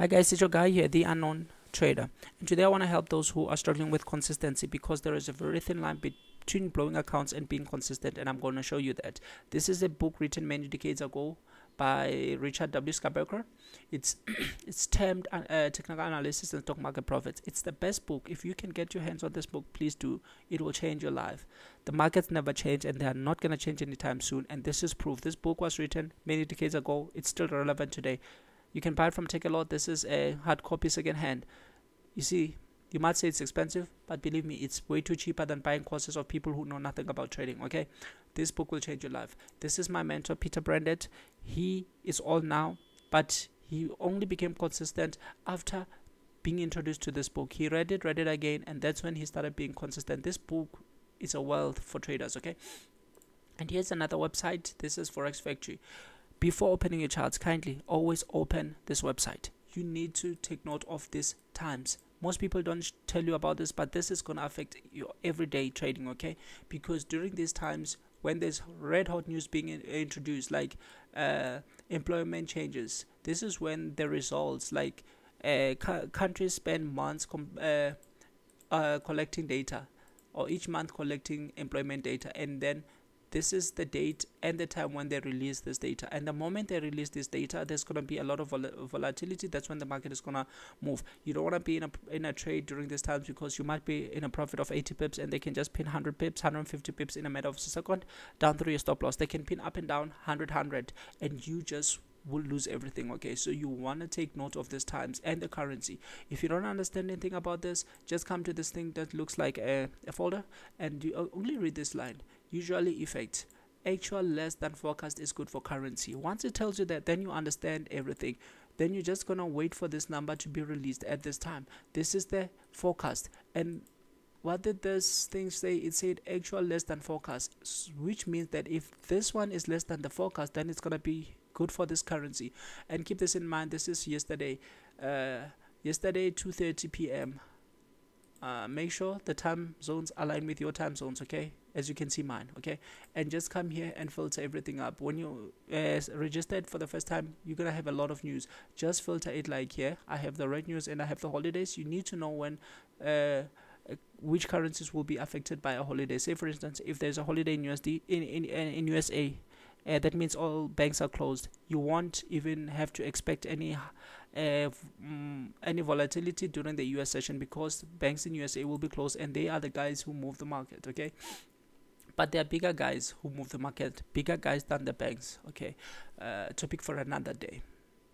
Hi guys, it's your guy here, the unknown trader, and today I want to help those who are struggling with consistency because there is a very thin line between blowing accounts and being consistent, and I'm going to show you that. This is a book written many decades ago by Richard W. Scarberger. It's it's termed Technical Analysis and Stock Market Profits. It's the best book. If you can get your hands on this book, please do. It will change your life. The markets never change, and they are not going to change anytime soon, and this is proof. This book was written many decades ago. It's still relevant today. You can buy it from Take a Lot. This is a hard copy second hand. You see, you might say it's expensive, but believe me, it's way too cheaper than buying courses of people who know nothing about trading, okay? This book will change your life. This is my mentor, Peter Brandt. He is old now, but he only became consistent after being introduced to this book. He read it again, and that's when he started being consistent. This book is a wealth for traders, okay? And here's another website. This is Forex Factory. Before opening your charts, kindly always open this website. You need to take note of these times. Most people don't tell you about this, but this is going to affect your everyday trading, okay? Because during these times, when there's red hot news being introduced, like employment changes, this is when the results, like countries spend months collecting data, or each month collecting employment data, and then this is the date and the time when they release this data. And the moment they release this data, there's going to be a lot of volatility. That's when the market is going to move. You don't want to be in a trade during these times, because you might be in a profit of 80 pips and they can just pin 100 pips, 150 pips in a matter of a second down through your stop loss. They can pin up and down 100, and you just will lose everything, okay? So you want to take note of these times and the currency. If you don't understand anything about this, just come to this thing that looks like a folder, and you only read this line. Usually effect, actual less than forecast is good for currency. Once it tells you that, then you understand everything. Then you're just gonna wait for this number to be released at this time. This is the forecast. And what did this thing say? It said actual less than forecast, which means that if this one is less than the forecast, then it's gonna be good for this currency. And keep this in mind. This is yesterday. Yesterday 2:30 p.m. Make sure the time zones align with your time zones, okay? As you can see mine, okay? And just come here and filter everything up. When you registered for the first time, you're gonna have a lot of news. Just filter it like here. I have the red news and I have the holidays. You need to know when which currencies will be affected by a holiday. Say for instance, if there's a holiday in USD in USA, that means all banks are closed. You won't even have to expect any volatility during the US session, because banks in USA will be closed, and they are the guys who move the market, okay? But there are bigger guys who move the market, bigger guys than the banks, okay? Topic for another day.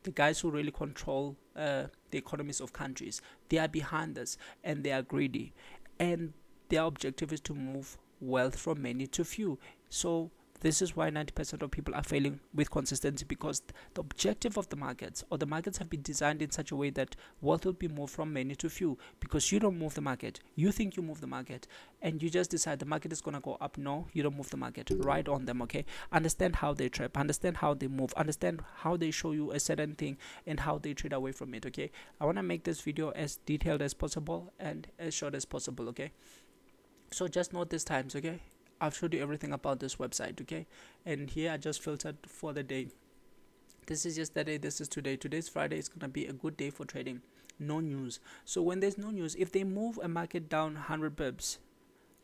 The guys who really control the economies of countries, they are behind this, and they are greedy, and their objective is to move wealth from many to few. So this is why 90% of people are failing with consistency, because the objective of the markets, or the markets, have been designed in such a way that wealth will be moved from many to few, because you don't move the market. You think you move the market, and you just decide the market is going to go up. No, you don't move the market. Ride on them, okay? Understand how they trap, understand how they move, understand how they show you a certain thing, and how they trade away from it, okay? I want to make this video as detailed as possible and as short as possible, okay? So just note these times, okay? I've showed you everything about this website, okay? And here I just filtered for the day. This is yesterday, this is today. Today's Friday. It's gonna be a good day for trading. No news. So when there's no news, if they move a market down 100 pips,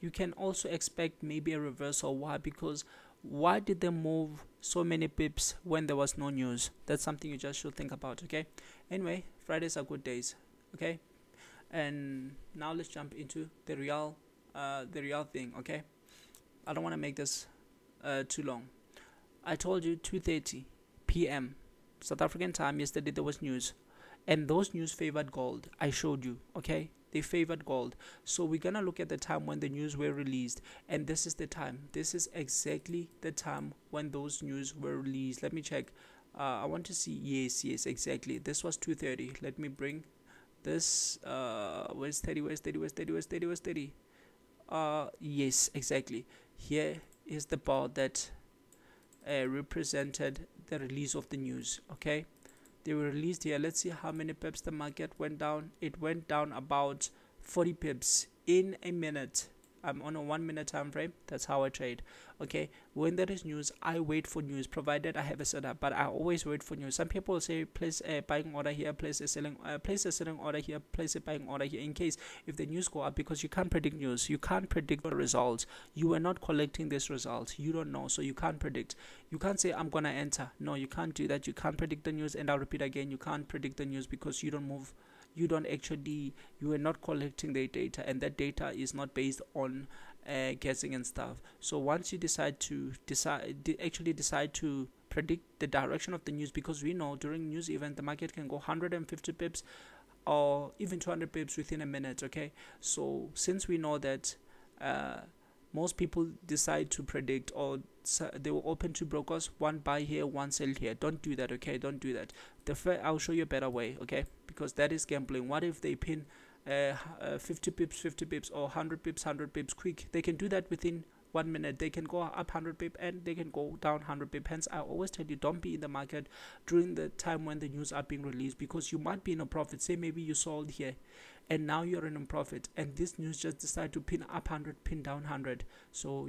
you can also expect maybe a reversal. Why? Because why did they move so many pips when there was no news? That's something you just should think about, okay? Anyway, Fridays are good days, okay? And now let's jump into the real thing, okay? I don't want to make this too long. I told you 2:30 p.m. South African time yesterday there was news, and those news favored gold. I showed you, okay? They favored gold. So we're gonna look at the time when the news were released, and this is the time. This is exactly the time when those news were released. Let me check. I want to see. Yes, exactly. This was 2:30. Let me bring this. Where's 30? Yes, exactly. Here is the bar that represented the release of the news, okay? They were released here. Let's see how many pips the market went down. It went down about 40 pips in a minute. I'm on a 1 minute time frame. That's how I trade. Okay, when there is news, I wait for news, provided I have a setup, but I always wait for news. Some people say place a buying order here, place a selling order here, place a buying order here, in case if the news go up, because you can't predict news, you can't predict the results. You are not collecting this result, you don't know, so you can't predict. You can't say I'm gonna enter. No, you can't do that. You can't predict the news. And I'll repeat again, you can't predict the news because you don't move. You don't actually, you are not collecting the data, and that data is not based on guessing and stuff. So once you decide to decide to predict the direction of the news, because we know during news event the market can go 150 pips or even 200 pips within a minute. Okay, so since we know that most people decide to predict, or they will open two brokers, one buy here, one sell here. Don't do that. Okay, don't do that. I'll show you a better way. Okay, because that is gambling. What if they pin 50 pips or 100 pips quick? They can do that within 1 minute. They can go up 100 pip and they can go down 100 pip. Hence I always tell you, don't be in the market during the time when the news are being released, because you might be in a profit. Say maybe you sold here and now you're in a profit, and this news just decide to pin up 100, pin down 100, so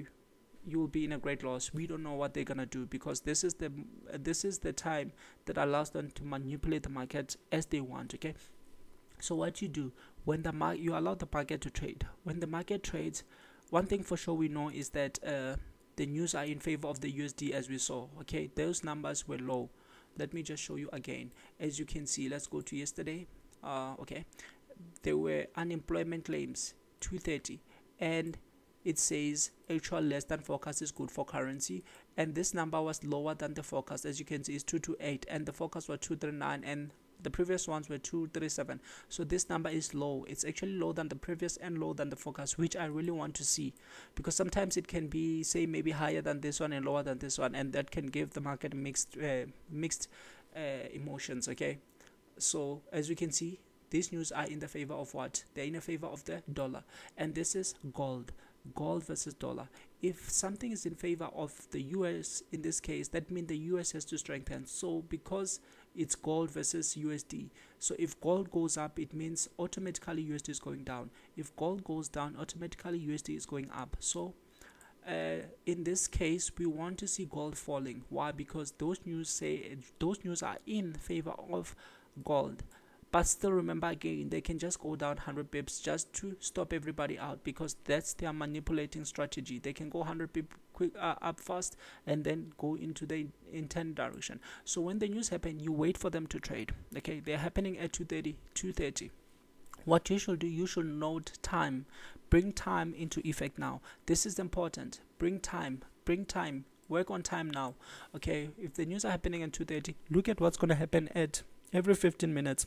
you will be in a great loss. We don't know what they're gonna do, because this is the time that allows them to manipulate the market as they want. Okay, so what you do when you allow the market to trade, when the market trades, one thing for sure we know is that the news are in favor of the USD, as we saw. Okay, those numbers were low. Let me just show you again. As you can see, let's go to yesterday. Okay, there were unemployment claims 230, and it says actual less than forecast is good for currency, and this number was lower than the forecast. As you can see, it's 228, and the forecast was 239, and the previous ones were 237. So this number is low. It's actually lower than the previous and lower than the forecast, which I really want to see, because sometimes it can be, say, maybe higher than this one and lower than this one, and that can give the market mixed emotions. Okay, so as you can see, these news are in the favor of what? They're in the favor of the dollar, and this is gold versus dollar. If something is in favor of the US in this case, that means the US has to strengthen. So because it's gold versus USD, so if gold goes up, it means automatically USD is going down. If gold goes down, automatically USD is going up. So in this case, we want to see gold falling. Why? Because those news are in favor of gold. But still, remember again, they can just go down 100 pips just to stop everybody out, because that's their manipulating strategy. They can go 100 pips quick up fast and then go into the intended direction. So when the news happen, you wait for them to trade. Okay, they're happening at 230. What you should do, you should note time. Bring time into effect now. This is important. Bring time. Work on time now. Okay, if the news are happening at 230, look at what's going to happen at every 15 minutes.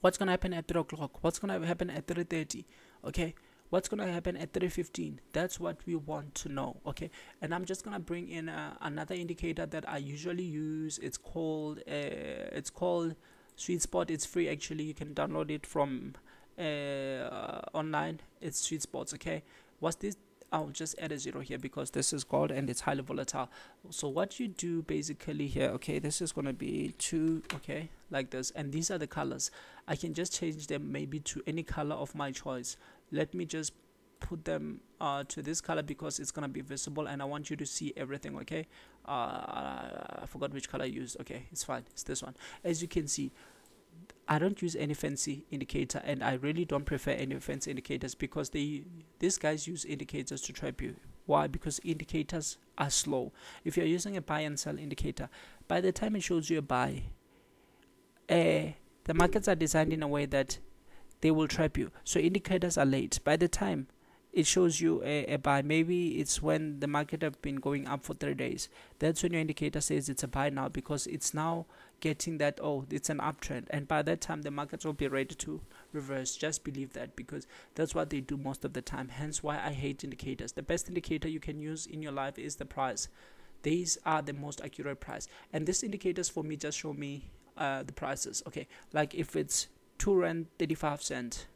What's going to happen at 3 o'clock? What's going to happen at 3:30? Okay, what's going to happen at 3:15? That's what we want to know. Okay, and I'm just going to bring in another indicator that I usually use. It's called Sweet Spot. It's free, actually. You can download it from online. It's Sweet Spots. Okay, what's this? I'll just add a 0 here because this is gold and it's highly volatile. So what you do basically here, okay, this is going to be 2, okay, like this, and these are the colors. I can just change them maybe to any color of my choice. Let me just put them to this color because it's going to be visible and I want you to see everything. Okay, I forgot which color I used. Okay, it's fine, it's this one. As you can see, I don't use any fancy indicator, and I really don't prefer any fancy indicators because these guys use indicators to trap you. Why? Because indicators are slow. If you're using a buy and sell indicator, by the time it shows you a buy, the markets are designed in a way that they will trap you. So indicators are late. By the time it shows you a buy, maybe it's when the market have been going up for 3 days. That's when your indicator says it's a buy now, because it's now getting that, oh, it's an uptrend, and by that time the markets will be ready to reverse. Just believe that, because that's what they do most of the time. Hence why I hate indicators. The best indicator you can use in your life is the price. These are the most accurate price, and these indicators for me just show me the prices. Okay, like if it's 2 rand 35 cent,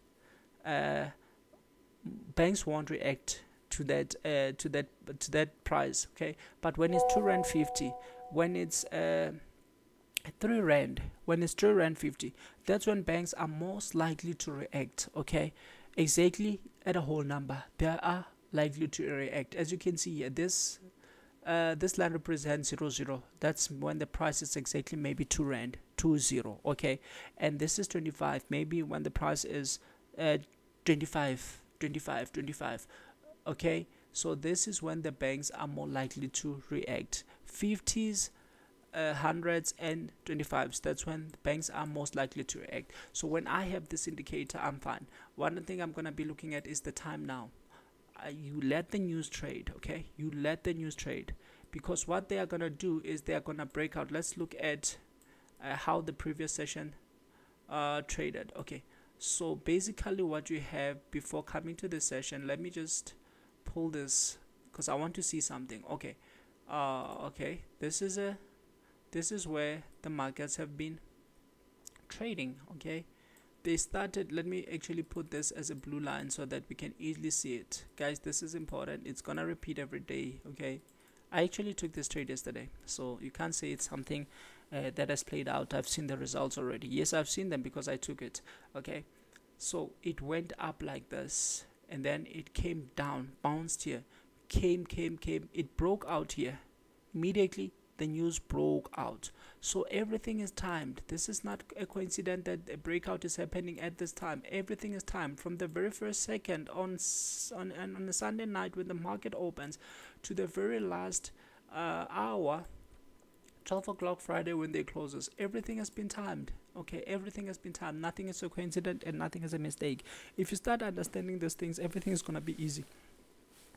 banks won't react to that price. Okay, but when it's 2 rand 50, when it's 3 rand, when it's 3 rand 50, that's when banks are most likely to react. Okay, exactly at a whole number, they are likely to react. As you can see here, this line represents 00. That's when the price is exactly maybe 2 rand, 20. Okay, and this is 25. Maybe when the price is 25. Okay, so this is when the banks are more likely to react. 50s, 100s and 25s, that's when the banks are most likely to react. So when I have this indicator, I'm fine. One thing I'm going to be looking at is the time now. You let the news trade. Okay, you let the news trade, because what they are going to do is they are going to break out. Let's look at how the previous session traded. Okay, so basically what you have before coming to this session, let me just pull this because I want to see something. Okay, okay, this is where the markets have been trading. Okay, they started, let me actually put this as a blue line so that we can easily see it. Guys, this is important. It's gonna repeat every day. Okay, I actually took this trade yesterday, so you can't say it's something that has played out. I've seen the results already. Yes, I've seen them because I took it. Okay, so it went up like this and then it came down, bounced here, came, it broke out here. Immediately the news broke out. So everything is timed. This is not a coincidence that a breakout is happening at this time. Everything is timed from the very first second on a Sunday night when the market opens to the very last hour, 12 o'clock Friday when they closes. Everything has been timed. Okay, everything has been timed. Nothing is a coincidence and nothing is a mistake. If you start understanding these things, everything is gonna be easy.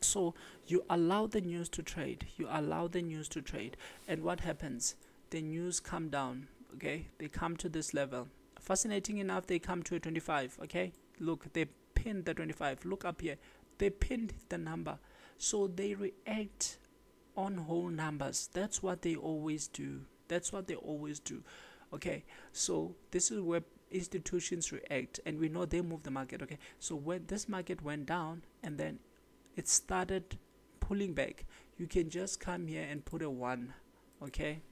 So you allow the news to trade. You allow the news to trade, and what happens? The news come down. Okay, they come to this level. Fascinating enough, they come to a 25. Okay, look, they pinned the 25. Look up here, they pinned the number. So they react on whole numbers. That's what they always do. That's what they always do. Okay, so this is where institutions react, and we know they move the market. Okay, so when this market went down and then it started pulling back, you can just come here and put a 1. Okay,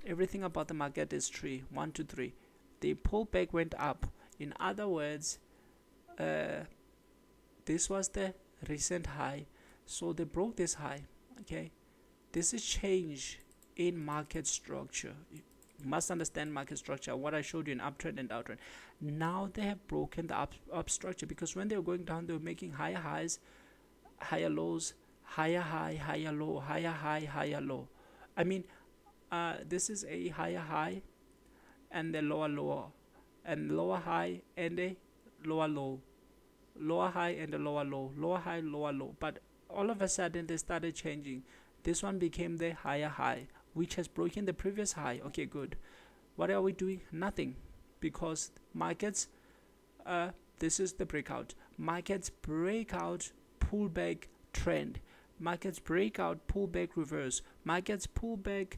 everything about the market is 3, 1 to 3. They pull back, went up. In other words, this was the recent high, so they broke this high. Okay, this is change in market structure. You must understand market structure, what I showed you in uptrend and downtrend. Now they have broken the up structure, because when they were going down, they were making higher highs, higher lows, higher high, higher low, higher high, higher low. I mean, this is a higher high and a lower lower, and lower high and a lower low, lower high and a lower low, lower high, lower low. But all of a sudden they started changing. This one became the higher high, which has broken the previous high. Okay, good. What are we doing? Nothing, because markets, this is the breakout. Markets break out, pull back, trend. Markets break out, pull back, reverse. Markets pull back,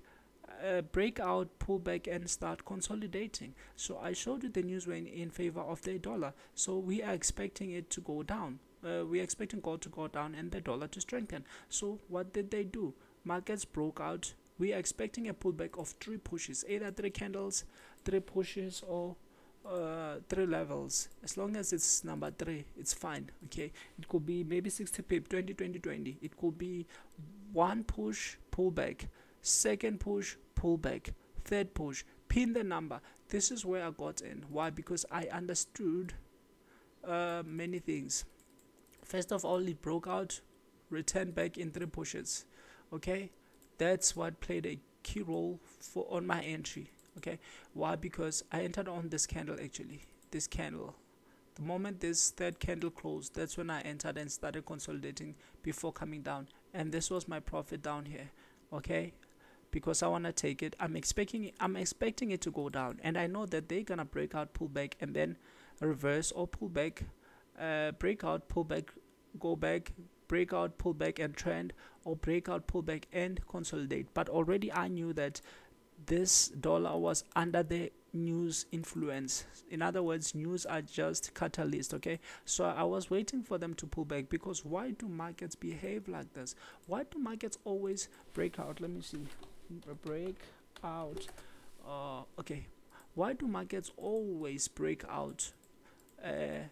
break out, pull back, and start consolidating. So I showed you the news went in favor of the dollar, so we are expecting it to go down. We are expecting gold to go down and the dollar to strengthen. So what did they do? Markets broke out. We are expecting a pullback of 3 pushes, either 3 candles, 3 pushes, or 3 levels. As long as it's number 3, it's fine. Okay, it could be maybe 60 pip, 20 20 20. It could be 1 push, pullback, 2nd push, pullback, 3rd push, pin the number. This is where I got in. Why? Because I understood many things. First of all, it broke out, returned back in 3 pushes. Okay, that's what played a key role on my entry. Okay, why? Because I entered on this candle. Actually, this candle, the moment this 3rd candle closed, that's when I entered and started consolidating before coming down, and this was my profit down here. Okay, because I want to take it. I'm expecting it to go down, and I know that they're gonna break out, pull back, and then reverse or pull back, break out, pull back, go back, break out, pull back, and trend, or break out, pull back, and consolidate. But already I knew that this dollar was under the news influence. In other words, news are just catalyst. Okay, so I was waiting for them to pull back, because why do markets behave like this? Why do markets always break out? Let me see, break out. Okay, why do markets always break out,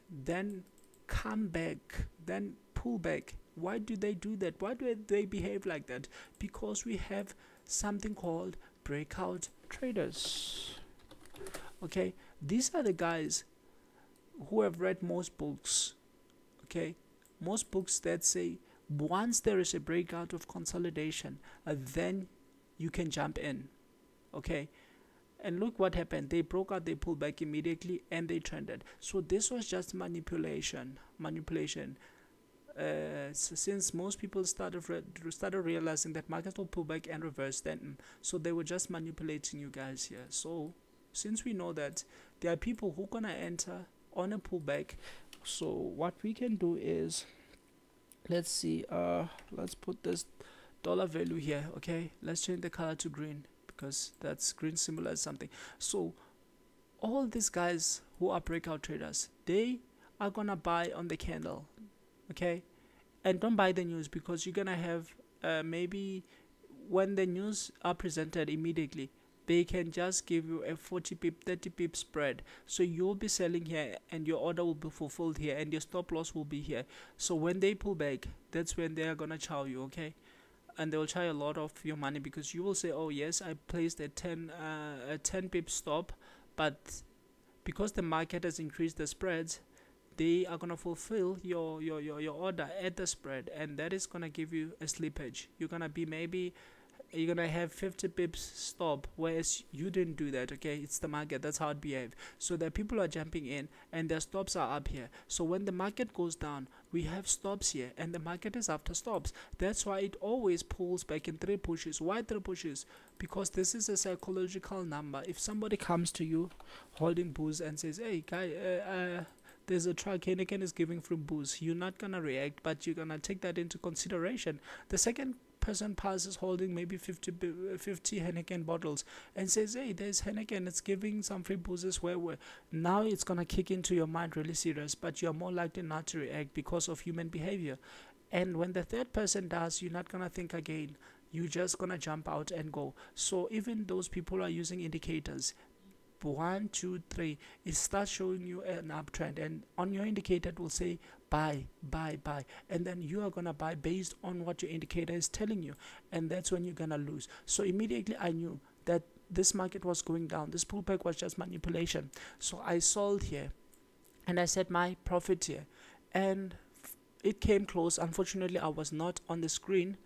then come back, then pull back. Why do they do that? Why do they behave like that? Because we have something called breakout traders. Okay, these are the guys who have read most books. Okay, most books that say once there is a breakout of consolidation, then you can jump in. Okay, and look what happened. They broke out, they pulled back immediately, and they trended. So this was just manipulation. Since most people started realizing that markets will pull back and reverse, then so they were just manipulating you guys here. So since we know that there are people who gonna enter on a pullback, so what we can do is, let's see, let's put this dollar value here. Okay, let's change the color to green, because that's green symbolizes something. So all these guys who are breakout traders, they are gonna buy on the candle. Okay, and don't buy the news, because you're gonna have maybe when the news are presented immediately, they can just give you a 40 pip 30 pip spread, so you'll be selling here and your order will be fulfilled here and your stop loss will be here. So when they pull back, that's when they are gonna chow you. Okay, and they will charge a lot of your money, because you will say, oh yes, I placed a 10 pip stop, but because the market has increased the spreads, they are gonna fulfill your order at the spread, and that is gonna give you a slippage. You're gonna be maybe you're gonna have 50 pips stop, whereas you didn't do that. Okay, it's the market, that's how it behaves. So the people are jumping in and their stops are up here. So when the market goes down, we have stops here, and the market is after stops. That's why it always pulls back in 3 pushes. Why 3 pushes? Because this is a psychological number. If somebody comes to you holding booze and says, hey guy, there's a truck, Heineken is giving free booze, you're not gonna react, but you're gonna take that into consideration. The second person passes holding maybe 50 Heineken bottles and says, hey, there's Heineken, it's giving some free boozes, where now it's gonna kick into your mind really serious, but you're more likely not to react because of human behavior. And when the third person does, you're not gonna think again, you're just gonna jump out and go. So even those people are using indicators. 1, 2, 3, it starts showing you an uptrend, and on your indicator it will say buy, and then you are gonna buy based on what your indicator is telling you, and that's when you're gonna lose. So immediately I knew that this market was going down. This pullback was just manipulation. So I sold here and I set my profit here, and it came close. Unfortunately, I was not on the screen,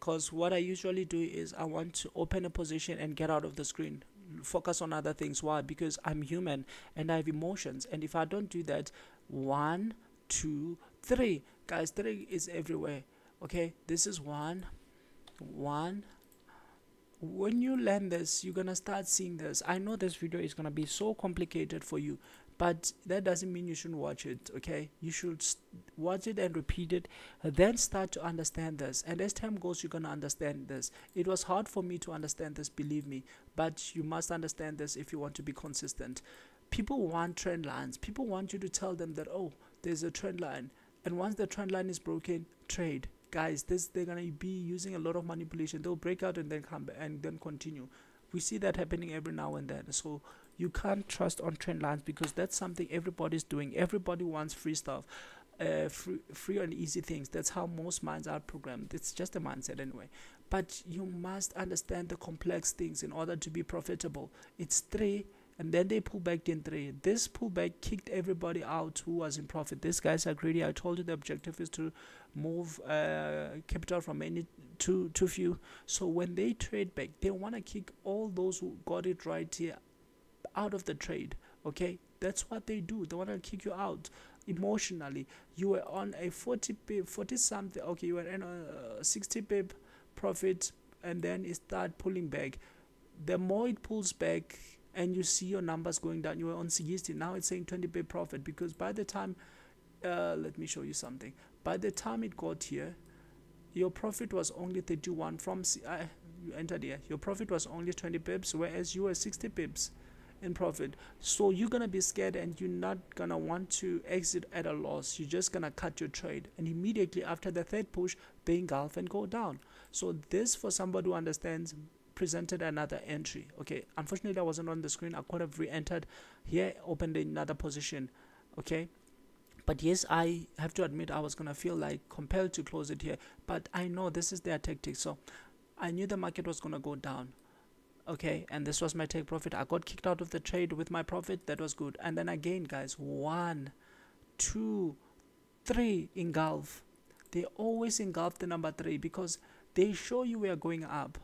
because what I usually do is I want to open a position and get out of the screen, focus on other things. Why? Because I'm human and I have emotions, and if I don't do that, 1, 2, 3, guys, 3 is everywhere. Okay, this is 1. When you learn this, you're gonna start seeing this. I know this video is gonna be so complicated for you, but that doesn't mean you shouldn't watch it. Okay, you should watch it and repeat it, then start to understand this, and as time goes, you're gonna understand this. It was hard for me to understand this, believe me, but you must understand this if you want to be consistent. People want trend lines. People want you to tell them that, oh, there's a trend line, and once the trend line is broken, trade. Guys, they're gonna be using a lot of manipulation. They'll break out and then come back and then continue. We see that happening every now and then. So you can't trust on trend lines, because that's something everybody's doing. Everybody wants free stuff, free and easy things. That's how most minds are programmed. It's just a mindset anyway. But you must understand the complex things in order to be profitable. It's 3, and then they pull back in 3. This pullback kicked everybody out who was in profit. These guys are greedy. I told you the objective is to move capital from many to few. So when they trade back, they want to kick all those who got it right here out of the trade. Okay, that's what they do. They want to kick you out emotionally. You were on a 40 something. Okay, you were in a 60 pip profit, and then it start pulling back. The more it pulls back and you see your numbers going down, you were on 60, now it's saying 20 pip profit, because by the time let me show you something. By the time it got here, your profit was only 31 from you entered here. Your profit was only 20 pips, whereas you were 60 pips in profit. So you're gonna be scared, and you're not gonna want to exit at a loss. You're just gonna cut your trade, and immediately after the third push, they engulf and go down. So this, for somebody who understands, presented another entry. Okay, unfortunately I wasn't on the screen. I could have re-entered here, opened another position. Okay, But yes, I have to admit I was gonna feel like compelled to close it here, but I know this is their tactic. So I knew the market was gonna go down, okay, and this was my take profit. I got kicked out of the trade with my profit. That was good. And then again, guys, 1 2 3 engulf. They always engulf the number 3 because they show you we are going up,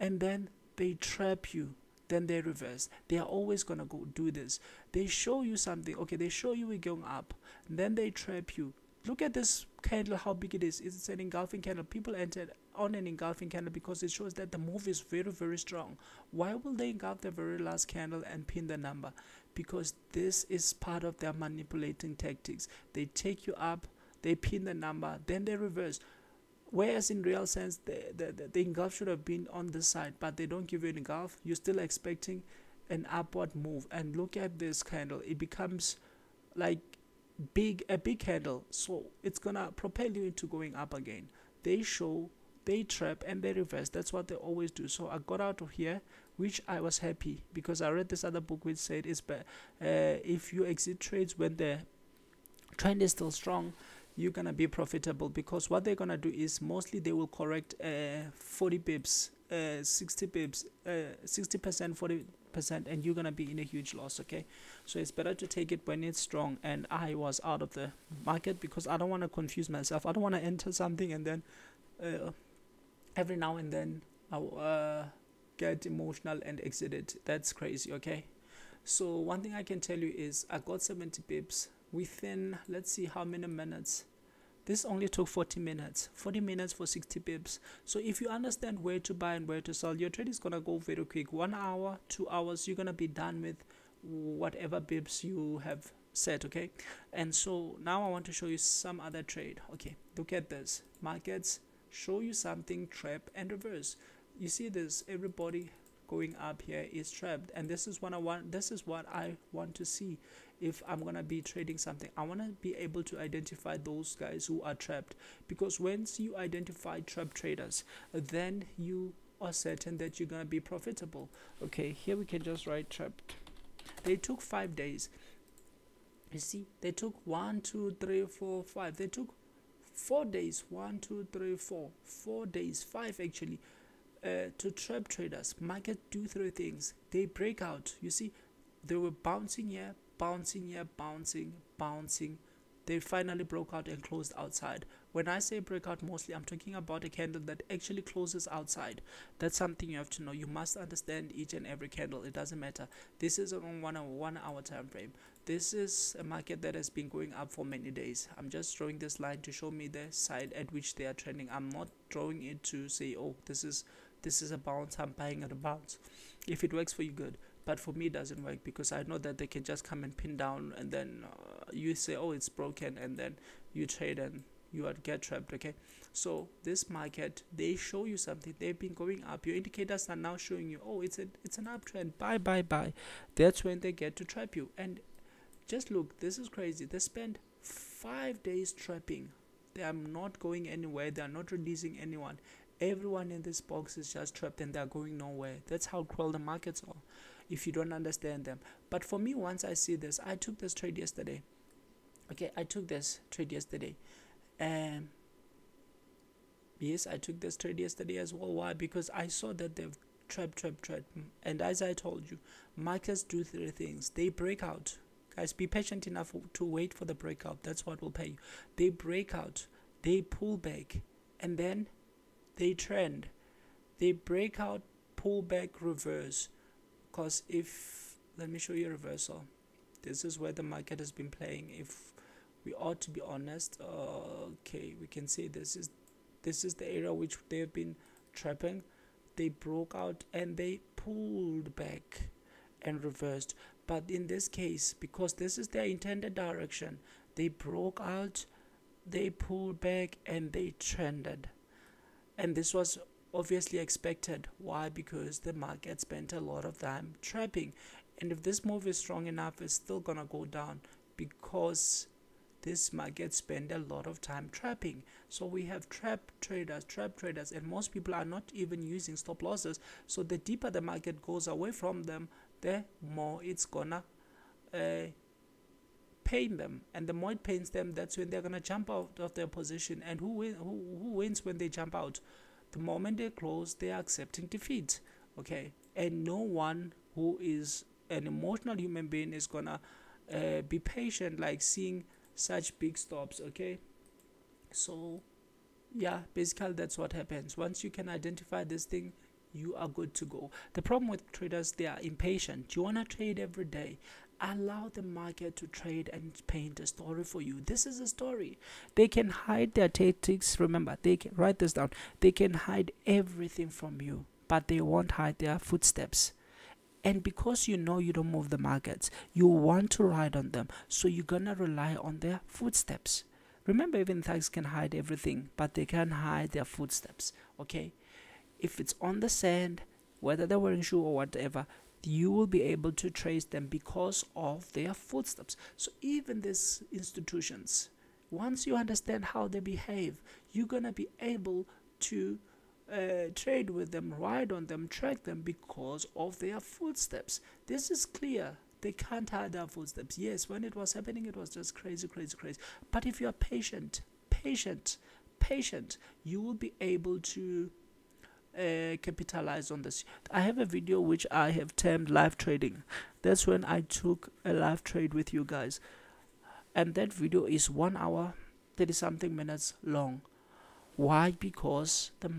and then they trap you, then they reverse. They are always gonna go do this. They show you something, okay, they show you we're going up, then they trap you. Look at this candle, how big it is. It's an engulfing candle. People entered on an engulfing candle because it shows that the move is very, very strong. Why will they engulf the very last candle and pin the number? Because this is part of their manipulating tactics. They take you up, they pin the number, then they reverse. Whereas in real sense, the engulf should have been on this side, but they don't give you an engulf. You're still expecting an upward move. And look at this candle. It becomes like a big candle. So it's going to propel you into going up again. They show, they trap, and they reverse. That's what they always do. So I got out of here, which I was happy because I read this other book which said it's if you exit trades when the trend is still strong, you're gonna be profitable, because what they're gonna do is mostly they will correct 40 pips, 60 pips, 60%, 40%, and you're gonna be in a huge loss. Okay, so it's better to take it when it's strong. And I was out of the market because I don't want to confuse myself. I don't want to enter something and then every now and then I'll get emotional and exit it. That's crazy. Okay, so one thing I can tell you is I got 70 pips within, let's see how many minutes. This only took 40 minutes. 40 minutes for 60 pips. So if you understand where to buy and where to sell, your trade is gonna go very quick. 1 hour, 2 hours, you're gonna be done with whatever pips you have set. Okay, and so now I want to show you some other trade. Okay, look at this. Markets show you something, trap and reverse. You see this, everybody going up here is trapped, and this is what I want. This is what I want to see. If I'm gonna be trading something, I want to be able to identify those guys who are trapped, because once you identify trap traders, then you are certain that you're gonna be profitable. Okay, here we can just write trapped. They took 5 days. You see, they took 1 2 3 4 5. They took 4 days. 1 2 3 4 4 days, 5 actually, to trap traders. Market do 3 things. They break out. You see, they were bouncing here, bouncing here, bouncing. They finally broke out and closed outside. When I say breakout, mostly I'm talking about a candle that actually closes outside. That's something you have to know. You must understand each and every candle. It doesn't matter. This is on 1 hour time frame. This is a market that has been going up for many days. I'm just drawing this line to show me the side at which they are trending. I'm not drawing it to say, oh, this is a bounce, I'm buying at a bounce. If it works for you, good. But for me, it doesn't work, because I know that they can just come and pin down, and then you say, oh, it's broken, and then you trade and you get trapped. Okay, so this market, they show you something. They've been going up. Your indicators are now showing you, oh, it's an uptrend. Buy. That's when they get to trap you. And just look, this is crazy. They spend 5 days trapping. They are not going anywhere. They are not releasing anyone. Everyone in this box is just trapped, and they are going nowhere. That's how cruel the markets are, if you don't understand them. But for me, once I see this, I took this trade yesterday. Okay, I took this trade yesterday. Yes, I took this trade yesterday as well. Why? Because I saw that they've trapped. And as I told you, markets do 3 things. They break out. Guys, be patient enough to wait for the breakout. That's what will pay you. They break out, they pull back, and then they trend. They break out, pull back, reverse. Because if, let me show you a reversal. This is where the market has been playing. If we ought to be honest, okay, we can say this is the area which they have been trapping. They broke out and they pulled back and reversed. But in this case, because this is their intended direction, they broke out, they pulled back, and they trended. And this was obviously expected. Why? Because the market spent a lot of time trapping, and if this move is strong enough, it's still gonna go down, because this market spent a lot of time trapping. So we have trap traders, and most people are not even using stop losses. So the deeper the market goes away from them, the more it's gonna pain them, and the more it pains them, that's when they're gonna jump out of their position. And who wins when they jump out? The moment they close, they are accepting defeat. Okay, and no one who is an emotional human being is gonna be patient like seeing such big stops. Okay, so yeah, basically that's what happens. Once you can identify this thing, you are good to go. The problem with traders, they are impatient. You want to trade every day. Allow the market to trade and paint a story for you. This is a story. They can hide their tactics. Remember, they can write this down. They can hide everything from you, but they won't hide their footsteps. And because you know you don't move the markets, you want to ride on them, so you're gonna rely on their footsteps. Remember, even thugs can hide everything, but they can't hide their footsteps. Okay, if it's on the sand, whether they're wearing shoe or whatever, you will be able to trace them because of their footsteps. So even these institutions, once you understand how they behave, you're gonna be able to trade with them, ride on them, track them because of their footsteps. This is clear. They can't hide their footsteps. Yes, when it was happening, it was just crazy. But if you are patient, you will be able to capitalize on this. I have a video which I have termed live trading. That's when I took a live trade with you guys, and that video is 1 hour 30 something minutes long. Why? Because the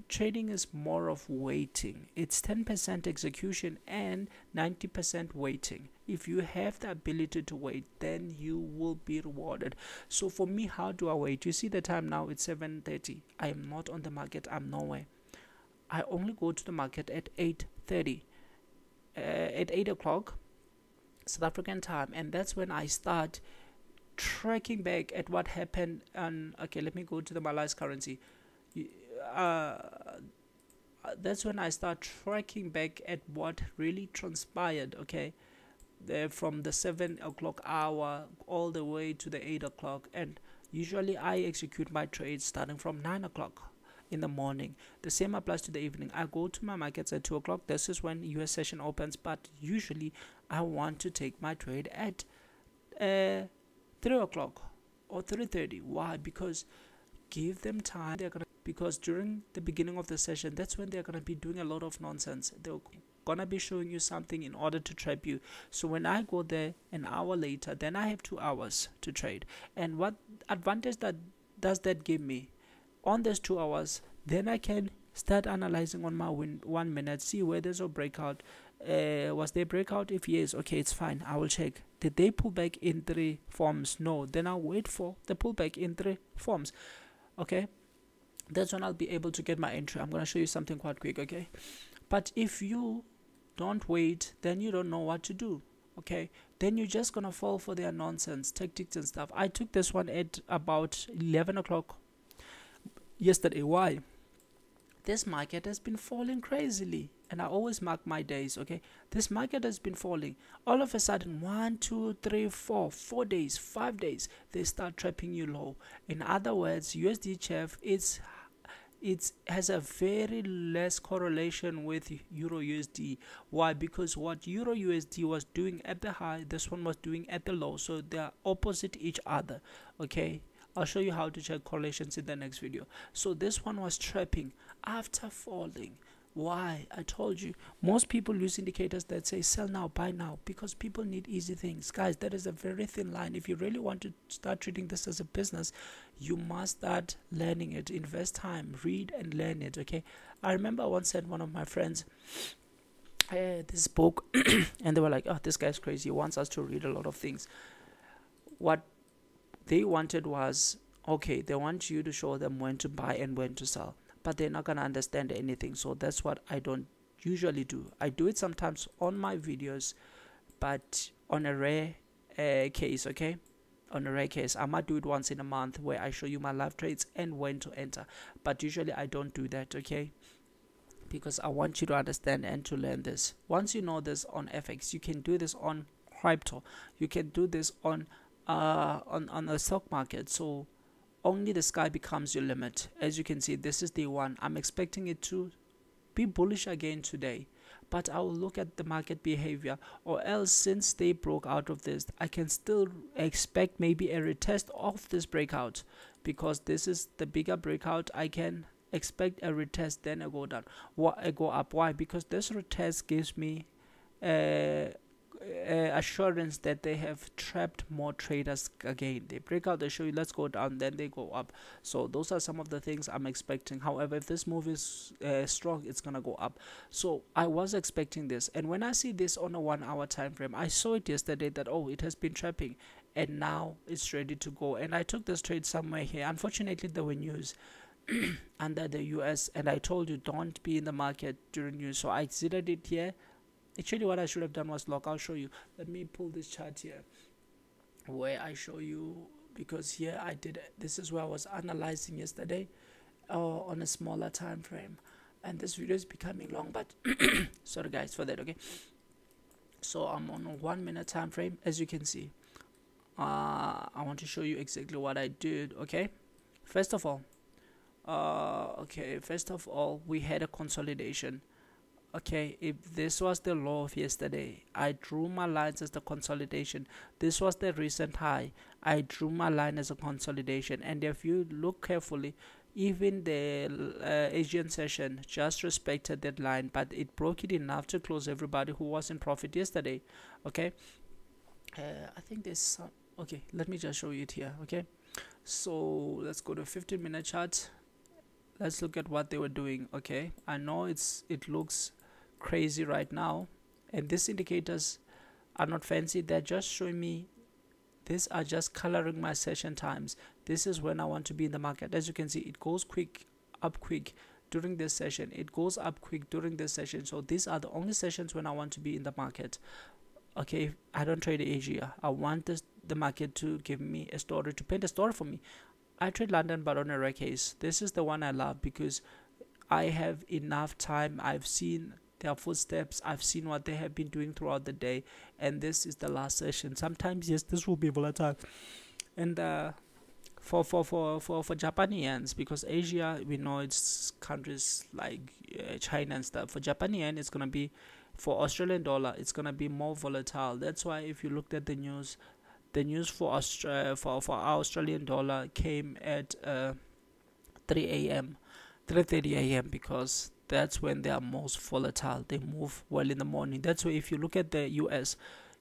trading is more of waiting. It's 10% execution and 90% waiting. If you have the ability to wait, then you will be rewarded. So for me, how do I wait? You see the time now, it's 7:30. I am not on the market. I'm nowhere. I only go to the market at 8:30, at 8 o'clock South African time, and that's when I start tracking back at what happened on. Okay, let me go to the Malay's currency. That's when I start tracking back at what really transpired. Okay, from the 7 o'clock hour all the way to the 8 o'clock, and usually I execute my trades starting from 9 o'clock in the morning. The same applies to the evening. I go to my markets at 2 o'clock. This is when US session opens, but usually I want to take my trade at 3 o'clock or 3:30. Why? Because give them time. Because during the beginning of the session, that's when they're gonna be doing a lot of nonsense. They're gonna be showing you something in order to trap you. So when I go there an hour later, then I have 2 hours to trade. And what advantage does that give me? On those 2 hours, then I can start analyzing on my 1 minute, see where there's a breakout. Was there breakout? If yes, okay, it's fine. I will check. Did they pull back in 3 forms? No. Then I'll wait for the pullback in 3 forms. Okay, that's when I'll be able to get my entry. I'm gonna show you something quite quick. Okay, but if you don't wait, then you don't know what to do. Okay, then you're just gonna fall for their nonsense tactics and stuff. I took this one at about 11 o'clock yesterday. Why? This market has been falling crazily, and I always mark my days. Okay, this market has been falling. All of a sudden, 1 2 3 4 4 days, 5 days, they start trapping you low. In other words, USD/CHF it has a very less correlation with Euro USD. Why? Because what Euro USD was doing at the high, this one was doing at the low, so they are opposite each other. Okay, I'll show you how to check correlations in the next video. So this one was trapping after falling. Why? I told you, most people use indicators that say sell now, buy now, because people need easy things. Guys, that is a very thin line. If you really want to start treating this as a business, you must start learning it. Invest time, read and learn it. Okay, I remember I once said one of my friends this book and they were like, oh, this guy's crazy, he wants us to read a lot of things. What they wanted was, okay, they want you to show them when to buy and when to sell, but they're not going to understand anything. So that's what I don't usually do. I do it sometimes on my videos, but on a rare case. Okay, on a rare case, I might do it once in a month where I show you my live trades and when to enter, but usually I don't do that. Okay, because I want you to understand and to learn this. Once you know this on FX, you can do this on crypto, you can do this on the stock market. So only the sky becomes your limit. As you can see, this is day 1. I'm expecting it to be bullish again today, but I will look at the market behavior, or else since they broke out of this, I can still expect maybe a retest of this breakout, because this is the bigger breakout. I can expect a retest, then a go down, a go up. Why? Because this retest gives me assurance that they have trapped more traders again. They break out, they show you let's go down, then they go up. So those are some of the things I'm expecting. However, if this move is strong, it's gonna go up. So I was expecting this, and when I see this on a 1 hour time frame, I saw it yesterday that, oh, it has been trapping, and now it's ready to go. And I took this trade somewhere here. Unfortunately, there were news under the US, and I told you don't be in the market during news, so I exited it here. Actually, what I should have done was lock. I'll show you. Let me pull this chart here where I show you, because here I did it. This is where I was analyzing yesterday on a smaller time frame, and this video is becoming long, but sorry guys for that. Okay, so I'm on a 1 minute time frame. As you can see, I want to show you exactly what I did. Okay, first of all, we had a consolidation. Okay, if this was the low of yesterday, I drew my lines as the consolidation. This was the recent high, I drew my line as a consolidation. And if you look carefully, even the Asian session just respected that line, but it broke it enough to close everybody who was in profit yesterday. Okay, I think this okay, let me just show you it here. Okay, so let's go to 15-minute chart. Let's look at what they were doing. Okay, I know it looks crazy right now, and these indicators are not fancy. They're just showing me, these are just coloring my session times. This is when I want to be in the market. As you can see, it goes up quick during this session, it goes up quick during this session. So these are the only sessions when I want to be in the market. Okay, I don't trade Asia. I want the market to give me a story, to paint a story for me. I trade London, but on a rare case. This is the one I love because I have enough time. I've seen their footsteps, I've seen what they have been doing throughout the day, and this is the last session. Sometimes, yes, this will be volatile. And for Japanese, because Asia, we know it's countries like China and stuff. For Japanese, it's gonna be, for Australian dollar, it's gonna be more volatile. That's why if you looked at the news for our Australian dollar came at 3 a.m. 3:30 a.m. because that's when they are most volatile. They move well in the morning. That's why if you look at the US,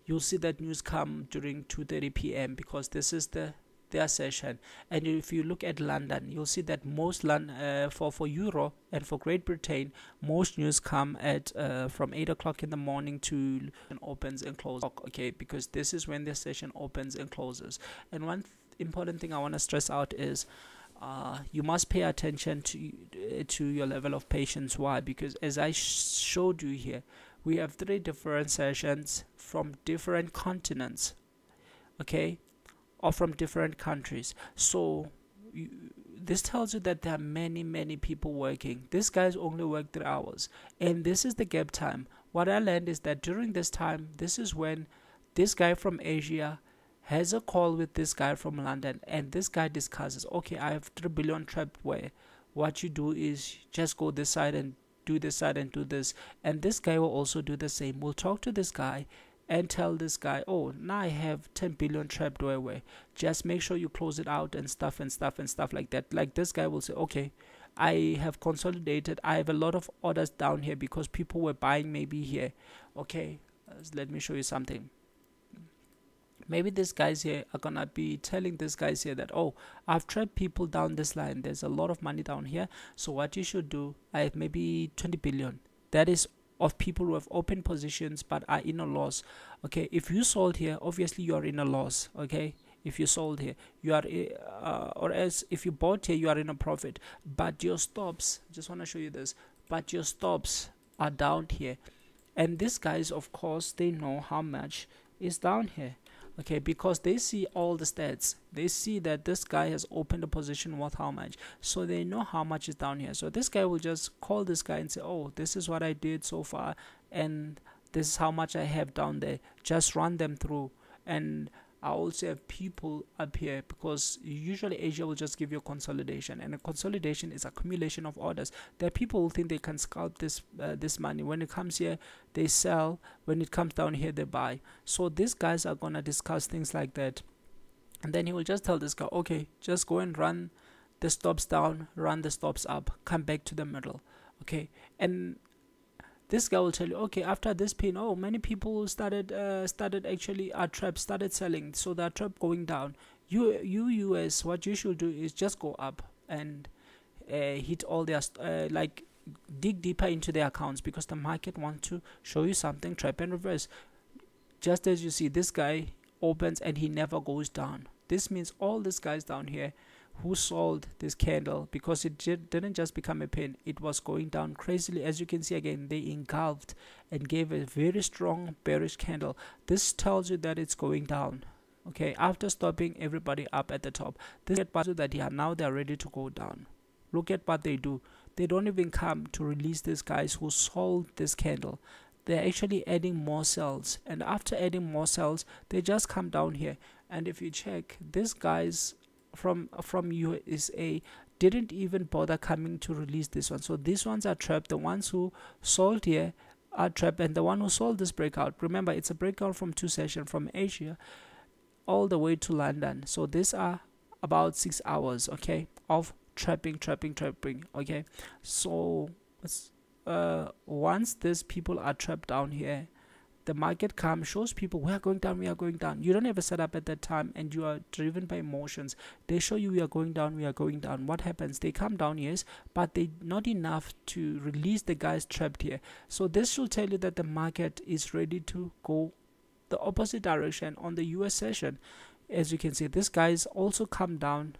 you'll see that news come during 2:30 p.m. because this is their session. And if you look at London, you'll see that most for Euro and for Great Britain, most news come at from 8 o'clock in the morning to opens and closes. Okay, because this is when the session opens and closes. And one important thing I want to stress out is you must pay attention to your level of patience. Why? Because as I showed you here, we have 3 different sessions from different continents, okay, or from different countries. So this tells you that there are many people working. This guy's only worked 3 hours, and this is the gap time. What I learned is that during this time, this is when this guy from Asia has a call with this guy from London, and this guy discusses, okay, I have 3 billion trapped, where what you do is just go this side and do this side and do this, and this guy will also do the same. We'll talk to this guy and tell this guy, oh, now I have 10 billion trapped, where just make sure you close it out and stuff like that. Like this guy will say, okay, I have consolidated, I have a lot of orders down here because people were buying maybe here. Okay, let me show you something. Maybe these guys here are gonna be telling these guys here that, oh, I've trapped people down this line, there's a lot of money down here, so what you should do, I have maybe 20 billion, that is of people who have open positions but are in a loss. Okay, if you sold here, obviously you are in a loss. Okay, if you sold here, you are or else if you bought here, you are in a profit, but your stops, just want to show you this, but your stops are down here. And these guys, of course, they know how much is down here. Okay, because they see all the stats, they see that this guy has opened a position worth how much, so they know how much is down here. So this guy will just call this guy and say, oh, this is what I did so far, and this is how much I have down there, just run them through. And I also have people up here, because usually Asia will just give you a consolidation, and a consolidation is accumulation of orders. There are people who think they can scalp this money. When it comes here, they sell. When it comes down here, they buy. So these guys are gonna discuss things like that, and then he will just tell this guy, okay, just go and run the stops down, run the stops up, come back to the middle. Okay, and this guy will tell you, okay, after this pin, oh, many people started actually are trapped, started selling, so they're trapped going down. US, what you should do is just go up and hit all their like dig deeper into their accounts, because the market wants to show you something, trap and reverse. Just as you see, this guy opens and he never goes down. This means all these guys down here who sold this candle, because it didn't just become a pin, it was going down crazily. As you can see again, they engulfed and gave a very strong bearish candle. This tells you that it's going down. Okay, after stopping everybody up at the top, this tells you that now they're ready to go down. Look at what they do. They don't even come to release these guys who sold this candle. They're actually adding more cells, and after adding more cells, they just come down here. And if you check, these guys from USA didn't even bother coming to release this one. So these ones are trapped. The ones who sold here are trapped, and the one who sold this breakout, remember, it's a breakout from 2 sessions from Asia all the way to London. So these are about 6 hours, okay, of trapping. Okay, so once these people are trapped down here, the market comes, shows people we are going down. You don't have a setup at that time, and you are driven by emotions. They show you we are going down. What happens? They come down, yes, but they not enough to release the guys trapped here. So this should tell you that the market is ready to go the opposite direction on the US session. As you can see, these guys also come down,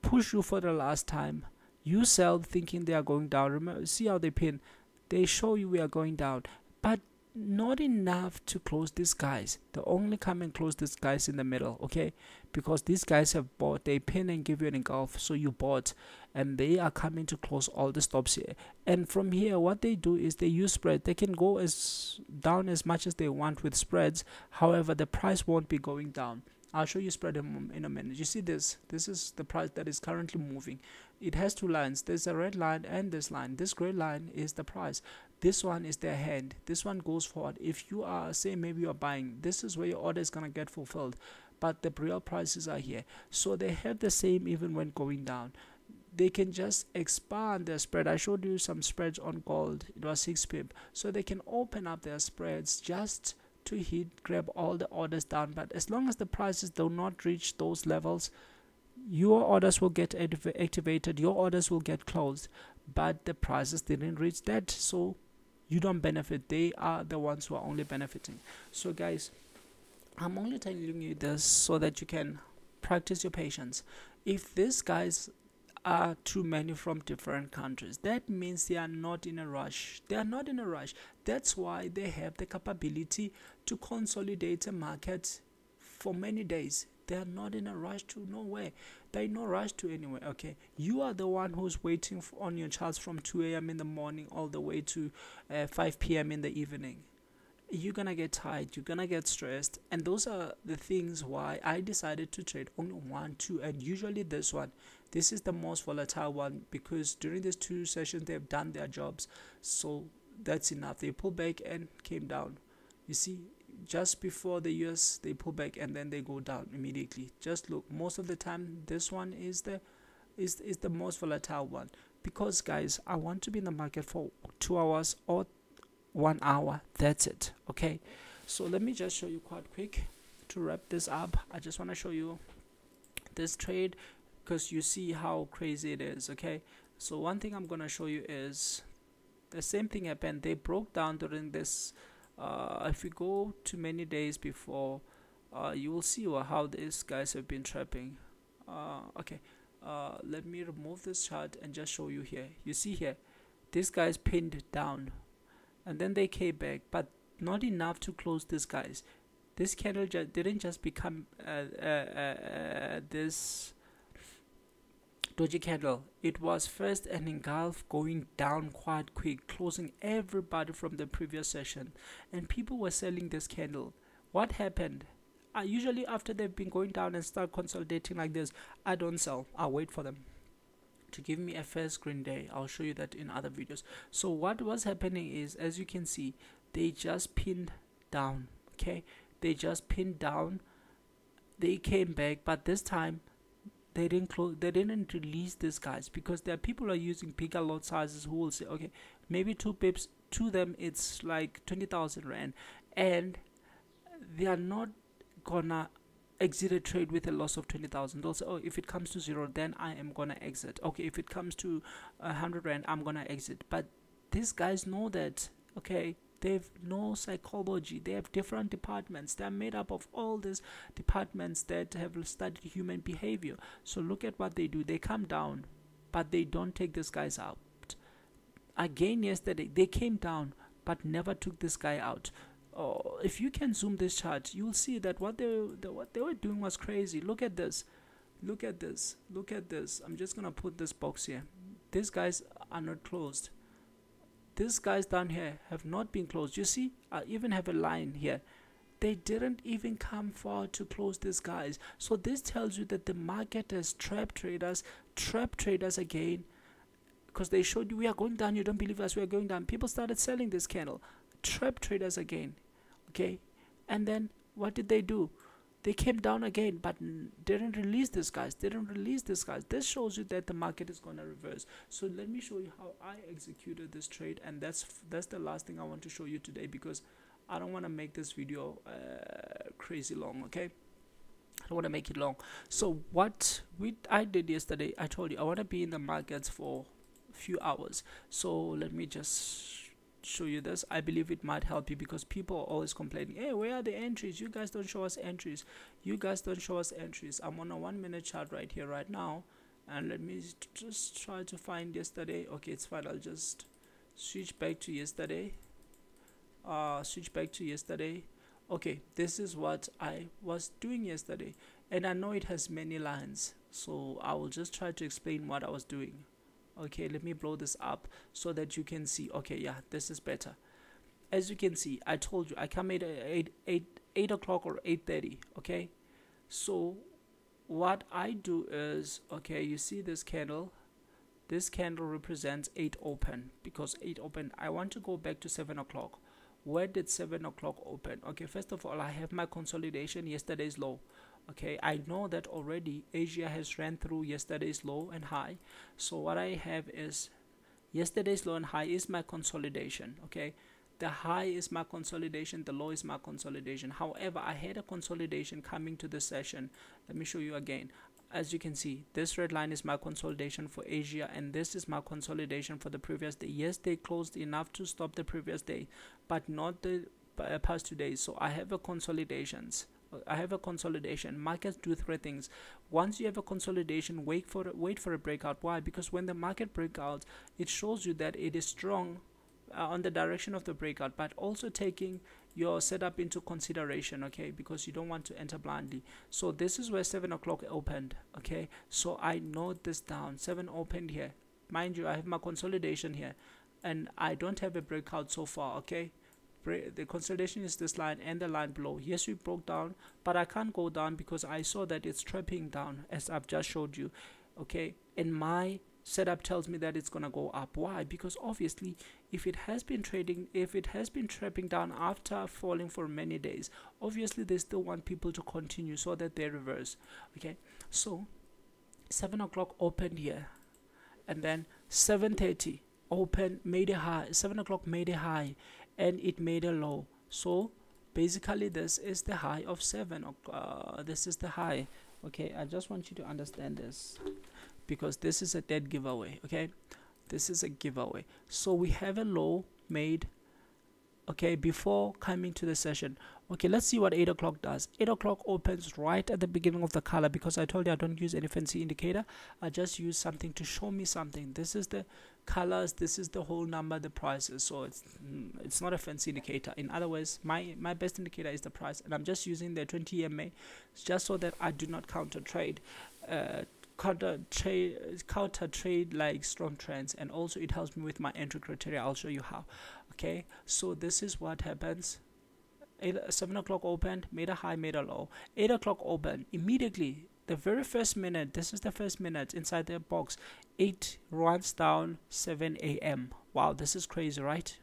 push you for the last time. You sell thinking they are going down. Remember, see how they pin. They show you we are going down, but not enough to close these guys. They only come and close these guys in the middle, okay, because these guys have bought. They pin and give you an engulf, so you bought, and they are coming to close all the stops here. And from here, what they do is they use spread. They can go as down as much as they want with spreads. However, the price won't be going down. I'll show you spread in a minute. You see this is the price that is currently moving. It has two lines. There's a red line and this line. This gray line is the price. This one is their hand. This one goes forward. If you are, say, maybe you're buying, this is where your order is going to get fulfilled, but the real prices are here. So they have the same even when going down. They can just expand their spread. I showed you some spreads on gold. It was 6 pip. So they can open up their spreads just to grab all the orders down. But as long as the prices do not reach those levels, your orders will get activated, your orders will get closed, but the prices didn't reach that, so you don't benefit. They are the ones who are only benefiting. So guys, I'm only telling you this so that you can practice your patience. If these guys are too many from different countries, that means they are not in a rush. That's why they have the capability to consolidate a market for many days. They are not in a rush to nowhere. They're in no rush to anywhere. Okay, you are the one who's waiting on your charts from 2 a.m. in the morning all the way to 5 p.m. in the evening. You're gonna get tired, you're gonna get stressed, and those are the things why I decided to trade only 1, 2, and usually this one. This is the most volatile one, because during these 2 sessions they've done their jobs, so that's enough. They pulled back and came down. You see, just before the US they pull back and then they go down immediately. Just look, most of the time this one is the most volatile one, because guys, I want to be in the market for 2 hours or 1 hour. That's it. Okay, so let me just show you quite quick to wrap this up. I just want to show you this trade because you see how crazy it is. Okay, so one thing I'm gonna show you is the same thing happened. They broke down during this. If we go to many days before, you will see how these guys have been trapping. Okay, let me remove this chart and just show you here. You see here, these guys pinned down, and then they came back, but not enough to close these guys. This candle didn't just become this doji candle. It was first an engulf going down quite quick, closing everybody from the previous session, and people were selling this candle. What happened? usually after they've been going down and start consolidating like this, I don't sell. I wait for them to give me a first green day. I'll show you that in other videos. So what was happening is, as you can see, they just pinned down. Okay, they just pinned down. They came back, but this time they didn't close. They didn't release these guys, because there are people who are using bigger lot sizes who will say, okay, maybe 2 pips to them it's like 20,000 rand, and they are not gonna exit a trade with a loss of 20,000. They'll say, oh, if it comes to 0, then I am gonna exit. Okay, if it comes to 100 rand, I'm gonna exit. But these guys know that, okay, they've no psychology. They have different departments. They're made up of all these departments that have studied human behavior. So look at what they do. They come down, but they don't take these guys out. Again, yesterday they came down but never took this guy out. Oh, if you can zoom this chart, you'll see that what they were doing was crazy. Look at this. Look at this. Look at this. I'm just gonna put this box here. These guys are not closed. These guys down here have not been closed. You see, I even have a line here. They didn't even come forward to close these guys. So this tells you that the market has trapped traders again, because they showed you we are going down. You don't believe us, we are going down. People started selling this candle. Trap traders again. Okay, and then what did they do? They came down again, but didn't release these guys. This shows you that the market is going to reverse. So let me show you how I executed this trade, and that's the last thing I want to show you today, because I don't want to make this video crazy long. Okay, I don't want to make it long. So what I did yesterday, I told you I want to be in the markets for a few hours. So let me just show you this. I believe it might help you, because people are always complaining, hey, where are the entries? You guys don't show us entries. I'm on a 1 minute chart right here right now, and let me just try to find yesterday. Okay, it's fine. I'll just switch back to yesterday. Okay, this is what I was doing yesterday, and I know it has many lines, so I will just try to explain what I was doing. Okay, let me blow this up so that you can see. Okay, yeah, this is better. As you can see, I told you I come at 8 o'clock or 8:30. Okay, so what I do is, okay, you see this candle represents 8 open, because 8 open. I want to go back to 7 o'clock. Where did 7 o'clock open? Okay, first of all, I have my consolidation, yesterday's low. Okay, I know that already Asia has ran through yesterday's low and high. So what I have is yesterday's low and high is my consolidation. Okay, the high is my consolidation, the low is my consolidation. However, I had a consolidation coming to this session. Let me show you again. As you can see, this red line is my consolidation for Asia, and this is my consolidation for the previous day. Yes, they closed enough to stop the previous day, but not the past 2 days. So I have a consolidation. Markets do 3 things. Once you have a consolidation, wait for a breakout. Why? Because when the market breaks out, it shows you that it is strong on the direction of the breakout, but also taking your setup into consideration. Okay, because you don't want to enter blindly. So this is where 7 o'clock opened. Okay, so I note this down. 7 opened here. Mind you, I have my consolidation here, and I don't have a breakout so far. Okay, the consolidation is this line and the line below. Yes, we broke down, but I can't go down because I saw that it's trapping down, as I've just showed you. Okay, and my setup tells me that it's gonna go up. Why? Because obviously if it has been trapping down after falling for many days, obviously they still want people to continue so that they reverse. Okay, so 7 o'clock opened here, and then 7:30 open, made a high. 7 o'clock made a high, and it made a low. So basically this is the high of 7 o'clock. This is the high. Okay, I just want you to understand this, because this is a dead giveaway. Okay, this is a giveaway. So we have a low made, okay, before coming to the session. Okay, let's see what 8 o'clock does. 8 o'clock opens right at the beginning of the color, because I told you I don't use any fancy indicator. I just use something to show me something. This is the colors, this is the whole number, the prices. So it's not a fancy indicator. In other words, my best indicator is the price, and I'm just using the 20 EMA just so that I do not counter trade like strong trends, and also it helps me with my entry criteria. I'll show you how. Okay, so this is what happens. 7 o'clock opened, made a high, made a low. 8 o'clock opened. Immediately, the very first minute, this is the first minute inside the box, 8 runs down 7 a.m. Wow, this is crazy, right?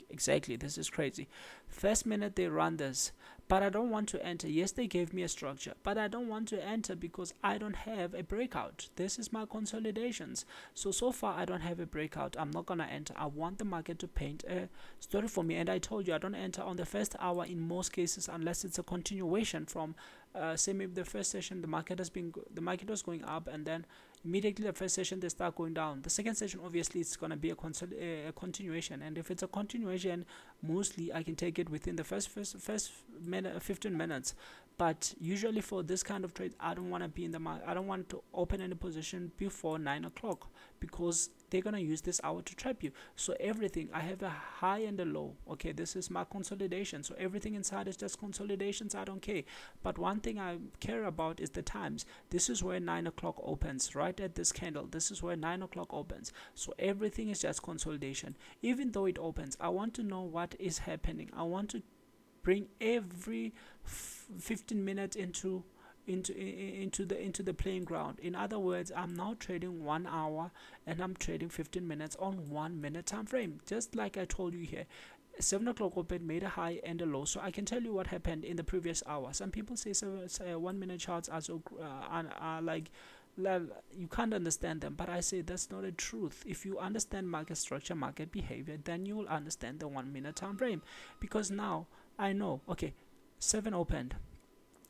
Exactly, this is crazy. First minute they run this, but I don't want to enter. Yes, they gave me a structure, but I don't want to enter because I don't have a breakout. This is my consolidations. So far I don't have a breakout. I'm not gonna enter. I want the market to paint a story for me, and I told you I don't enter on the first hour in most cases unless it's a continuation from say maybe the first session the market was going up, and then immediately the first session they start going down. The second session obviously it's going to be a continuation, and if it's a continuation, mostly I can take it within the first 15 minutes. But usually for this kind of trade, I don't want to be in the market. I don't want to open any position before 9 o'clock because they're going to use this hour to trap you. So everything, I have a high and a low. Okay, this is my consolidation. So everything inside is just consolidations. I don't care. But one thing I care about is the times. This is where 9 o'clock opens, right at this candle. This is where 9 o'clock opens. So everything is just consolidation. Even though it opens, I want to know what is happening. I want to bring every 15 minutes into the playing ground. In other words, I'm now trading 1 hour and I'm trading 15 minutes on 1 minute time frame, just like I told you here. 7 o'clock open, made a high and a low. So I can tell you what happened in the previous hour. Some people say 1 minute charts are so like you can't understand them, but I say that's not a truth. If you understand market structure, market behavior, then you will understand the 1 minute time frame. Because now I know, okay, 7 opened,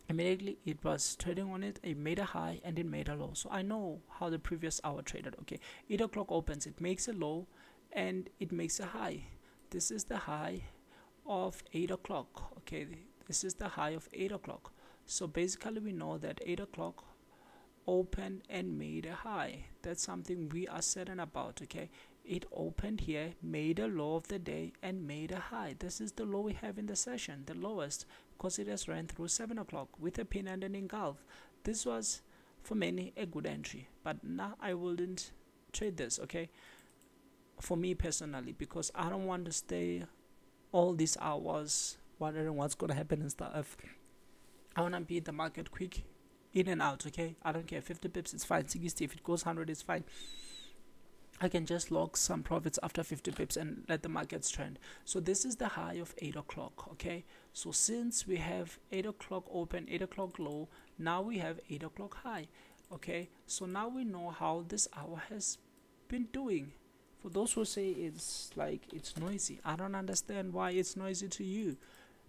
immediately it was trading on it, it made a high and it made a low. So I know how the previous hour traded. Okay, 8 o'clock opens, it makes a low and it makes a high. This is the high of 8 o'clock. Okay, this is the high of 8 o'clock. So basically we know that 8 o'clock opened and made a high. That's something we are certain about. Okay, it opened here, made a low of the day and made a high. This is the low we have in the session, the lowest, because it has ran through 7 o'clock with a pin and an engulf. This was for many a good entry, but now I wouldn't trade this, okay, for me personally, because I don't want to stay all these hours wondering what's going to happen and stuff. I want to be in the market quick, in and out. Okay, I don't care, 50 pips it's fine, 60, if it goes 100 it's fine. I can just log some profits after 50 pips and let the markets trend. So this is the high of 8 o'clock. Okay, so since we have 8 o'clock open, 8 o'clock low, now we have 8 o'clock high. Okay, so now we know how this hour has been doing. For those who say it's like it's noisy, I don't understand why it's noisy to you,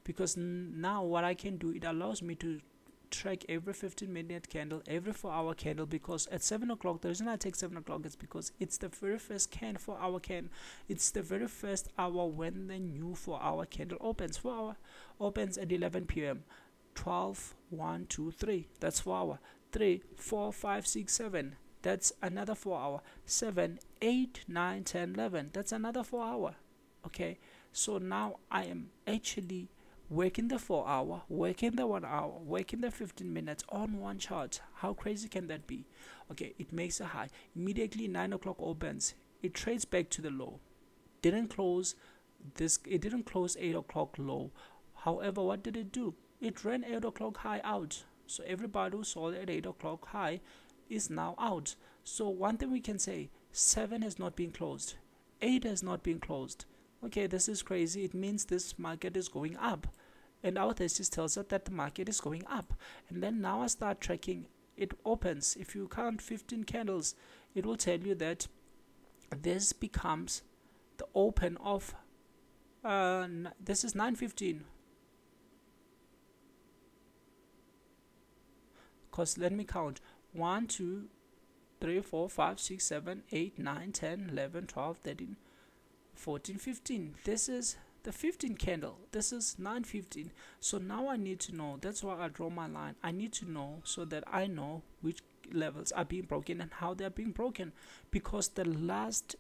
because now what I can do, it allows me to track every 15-minute candle, every 4-hour candle, because at 7 o'clock, the reason I take 7 o'clock is because it's the very first 4-hour candle. It's the very first hour when the new 4-hour candle opens. 4 hour opens at 11 p.m. 12, 1, 2, 3. That's 4 hour. 3, 4, 5, 6, 7. That's another 4 hour. 7, 8, 9, 10, 11. That's another 4 hour. Okay, so now I am actually working the 4 hour, working the 1 hour, working the 15 minutes on one chart. How crazy can that be? Okay, it makes a high. Immediately 9 o'clock opens. It trades back to the low. It didn't close 8 o'clock low. However, what did it do? It ran 8 o'clock high out. So everybody who sold at 8 o'clock high is now out. So one thing we can say, 7 has not been closed. 8 has not been closed. Okay, this is crazy. It means this market is going up, and our thesis tells us that the market is going up. And then now I start tracking. It opens. If you count 15 candles, it will tell you that this becomes the open of this is 9:15. Because let me count: 1, 2, 3, 4, 5, 6, 7, 8, 9, 10, 11, 12, 13, 14, 15. This is the 15 candle. This is 9:15. So now I need to know. That's why I draw my line. I need to know so that I know which levels are being broken and how they're being broken, because the last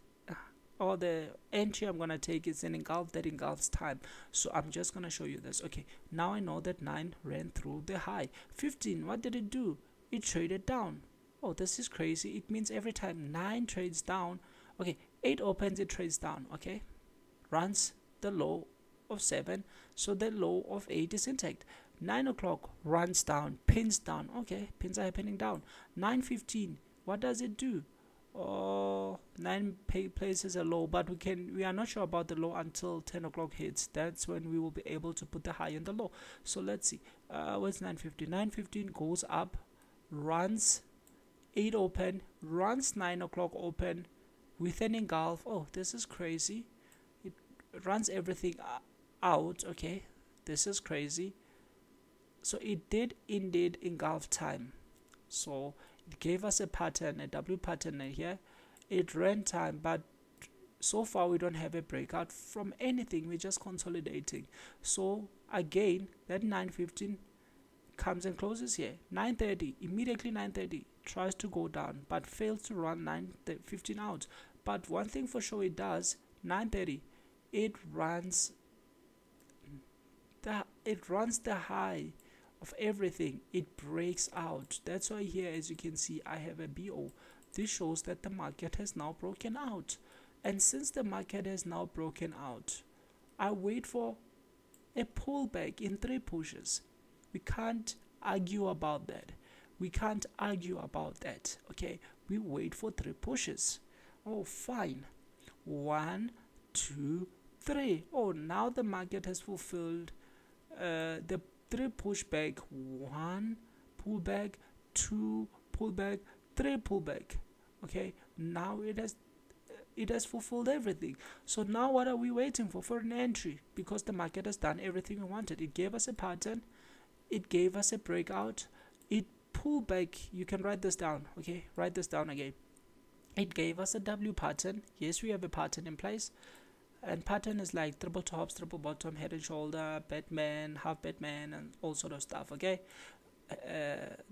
or the entry I'm gonna take is an engulf that engulfs time. So I'm just gonna show you this. Okay, now I know that 9 ran through the high. 15, what did it do? It traded down. Oh, this is crazy. It means every time 9 trades down, okay, 8 opens, it trades down. Okay, runs the low of 7, so the low of 8 is intact. 9 o'clock runs down, pins down. Okay, pins are happening down. 9:15, what does it do? Oh, 9 places a low, but we are not sure about the low until 10 o'clock hits. That's when we will be able to put the high and the low. So let's see. What's 9:15? 9:15 goes up, runs 8 open, runs 9 o'clock open with an engulf. Oh, this is crazy. It runs everything out. Okay, this is crazy. So it did indeed engulf time. So it gave us a pattern, a W pattern here. It ran time, but so far we don't have a breakout from anything. We're just consolidating. So again, that 9:15 comes and closes here. 9:30, immediately 9:30 tries to go down, but fails to run 9:15 out. But one thing for sure it does, 9:30, it runs the high of everything. It breaks out. That's why here, as you can see, I have a BO. This shows that the market has now broken out. And since the market has now broken out, I wait for a pullback in 3 pushes. We can't argue about that. Okay, we wait for 3 pushes. Oh, fine. 1, 2, 3. Oh, now the market has fulfilled the 3 pushback. 1 pullback, 2 pullback, 3 pullback. Okay, now it has fulfilled everything. So now what are we waiting for an entry? Because the market has done everything we wanted. It gave us a pattern, it gave us a breakout, it pulled back. You can write this down. Okay, write this down again. It gave us a W pattern. Yes, we have a pattern in place, and pattern is like triple tops, triple bottom, head and shoulder, Batman, half Batman, and all sort of stuff. Okay,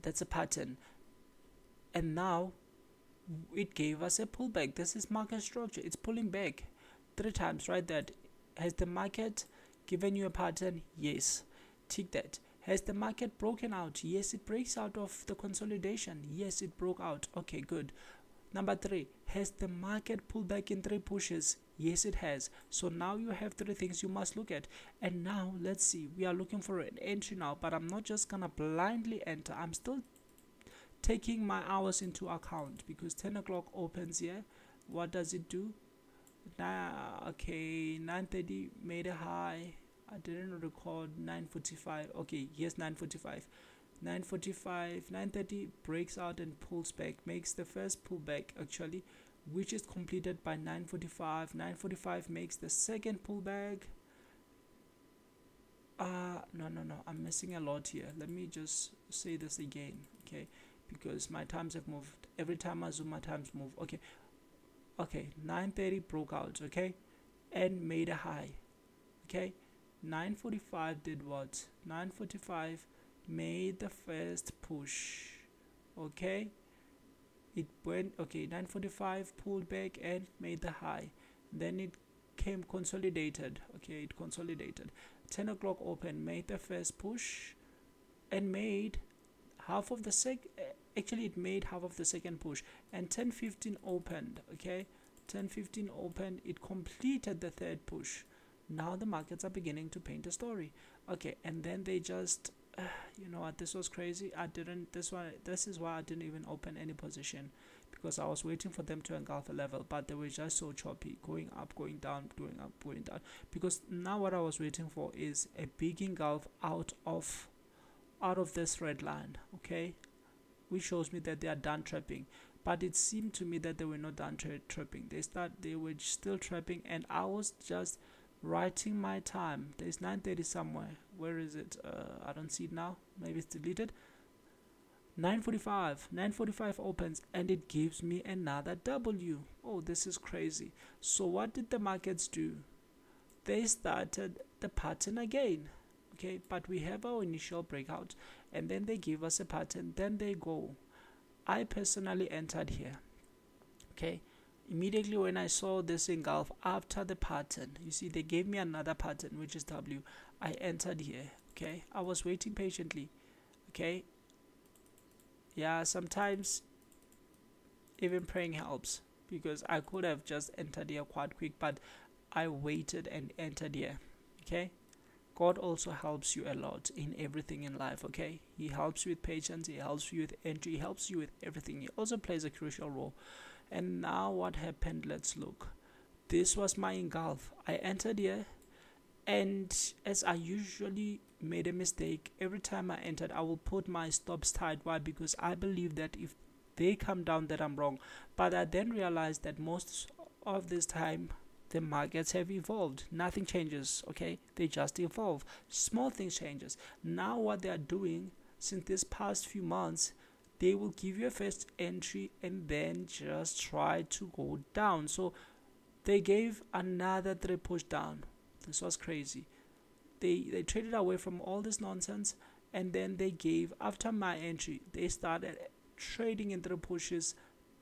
that's a pattern. And now it gave us a pullback. This is market structure. It's pulling back 3 times. Right? That has the market given you a pattern? Yes, tick that. Has the market broken out? Yes, it breaks out of the consolidation. Yes, it broke out. Okay, good. Number 3, has the market pulled back in 3 pushes? Yes, it has. So now you have 3 things you must look at. And now let's see, we are looking for an entry now, but I'm not just gonna blindly enter. I'm still taking my hours into account, because 10 o'clock opens here. What does it do? Now, okay, 9:30 made a high. I didn't record 9:45. Okay, here's 9:45. 9:45, 9:30 breaks out and pulls back, makes the first pullback actually, which is completed by 9:45. 9:45 makes the second pullback. No, I'm missing a lot here. Let me just say this again, okay, because my times have moved. Every time I zoom, my times move. Okay, 9:30 broke out, okay, and made a high. Okay, 9:45 did what? 9:45 made the first push. Okay, it went, okay, 9:45 pulled back and made the high. Then it came consolidated. Okay, it consolidated. 10 o'clock open, made the first push and made half of the actually it made half of the second push. And 10:15 opened. Okay, 10:15 opened, it completed the third push. Now the markets are beginning to paint a story. Okay, and then they just you know what, this was crazy. This is why I didn't even open any position, because I was waiting for them to engulf a level, but they were just so choppy, going up, going down, going up, going down. Because now what I was waiting for is a big engulf out of this red line, okay, which shows me that they are done trapping. But it seemed to me that they were not done trapping. They were still trapping, and I was just writing my time. There's 9:30 somewhere. Where is it? I don't see it now. Maybe it's deleted. 9:45 opens, and it gives me another W. Oh, this is crazy. So what did the markets do? They started the pattern again. Okay, but we have our initial breakout, and then they give us a pattern, then they go. I personally entered here. Okay, immediately when I saw this engulf after the pattern, you see they gave me another pattern, which is W. I entered here. Okay, I was waiting patiently. Okay, yeah, sometimes even praying helps, because I could have just entered here quite quick, but I waited and entered here. Okay, God also helps you a lot in everything in life. Okay, He helps you with patience, He helps you with entry, He helps you with everything. He also plays a crucial role. And now what happened? Let's look. This was my engulf. I entered here, and as I usually made a mistake, every time I entered I will put my stops tight. Why? Because I believe that if they come down that I'm wrong. But I then realized that most of this time the markets have evolved. Nothing changes. Okay, they just evolve. Small things changes. Now what they are doing since this past few months, they will give you a first entry and then just try to go down. So they gave another 3 push down. This was crazy. They traded away from all this nonsense, and then they gave, after my entry, they started trading in 3 pushes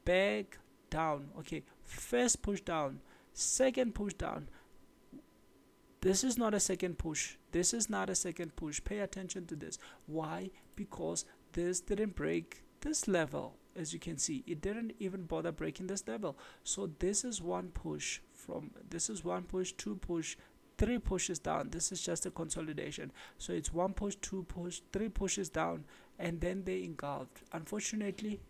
back down. Okay, first push down, second push down. This is not a second push. This is not a second push. Pay attention to this. Why? Because this didn't break this level. As you can see, it didn't even bother breaking this level. So this is one push, this is one push, 2 push, 3 pushes down. This is just a consolidation. So it's 1 push, 2 push, 3 pushes down, and then they engulfed. Unfortunately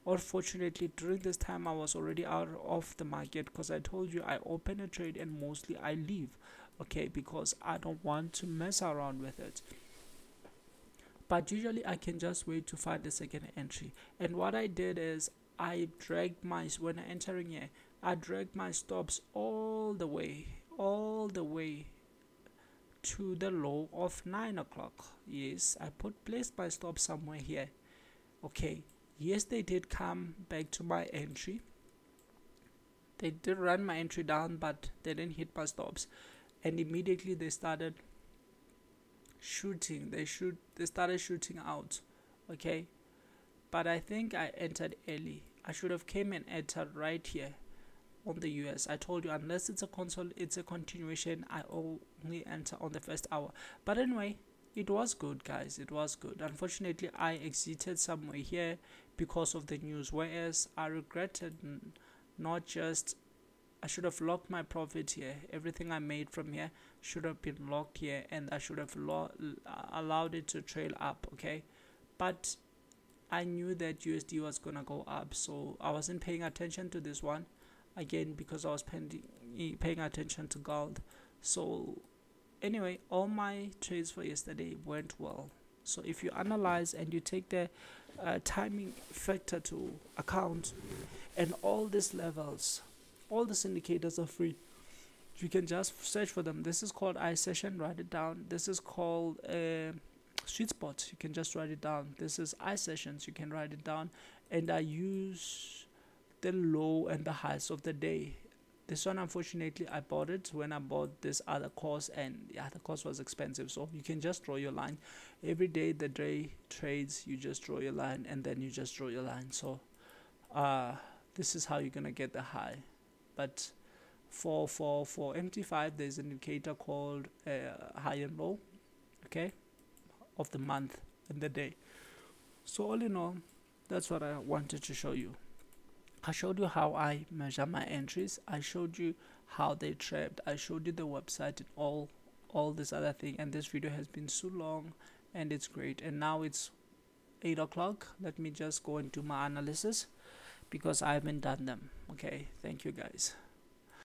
or fortunately, during this time I was already out of the market, because I told you I open a trade and mostly I leave. Okay, because I don't want to mess around with it. But usually I can just wait to find the second entry. And what I did is I dragged when entering here, I dragged my stops all the way to the low of 9 o'clock. Yes, I placed my stop somewhere here. Okay, yes, they did come back to my entry. They did run my entry down, but they didn't hit my stops, and immediately they started shooting. They started shooting out. Okay, but I think I entered early. I should have came and entered right here on the US. I told you, unless it's a continuation, I only enter on the first hour. But anyway, it was good, guys. It was good. Unfortunately, I exited somewhere here because of the news, whereas I regretted not just, I should have locked my profit here. Everything I made from here should have been locked here, and I should have allowed it to trail up. Okay, but I knew that USD was gonna go up, so I wasn't paying attention to this one again, because I was paying attention to gold. So anyway, all my trades for yesterday went well. So if you analyze and you take the timing factor to account, and all these levels, all these indicators are free, you can just search for them. This is called I session, write it down. This is called sweet spot, you can just write it down. This is I sessions, you can write it down. And I use the low and the highs of the day. This one, unfortunately, I bought it when I bought this other course, and the other course was expensive. So you can just draw your line. Every day the day trades, you just draw your line, and then you just draw your line. So this is how you're gonna get the high. But for MT5, there's an indicator called high and low, okay, of the month and the day. So all in all, that's what I wanted to show you. I showed you how I measure my entries. I showed you how they trapped. I showed you the website and all this other thing. And this video has been so long, and it's great. And now it's 8 o'clock. Let me just go and do my analysis, because I haven't done them. Okay, thank you guys.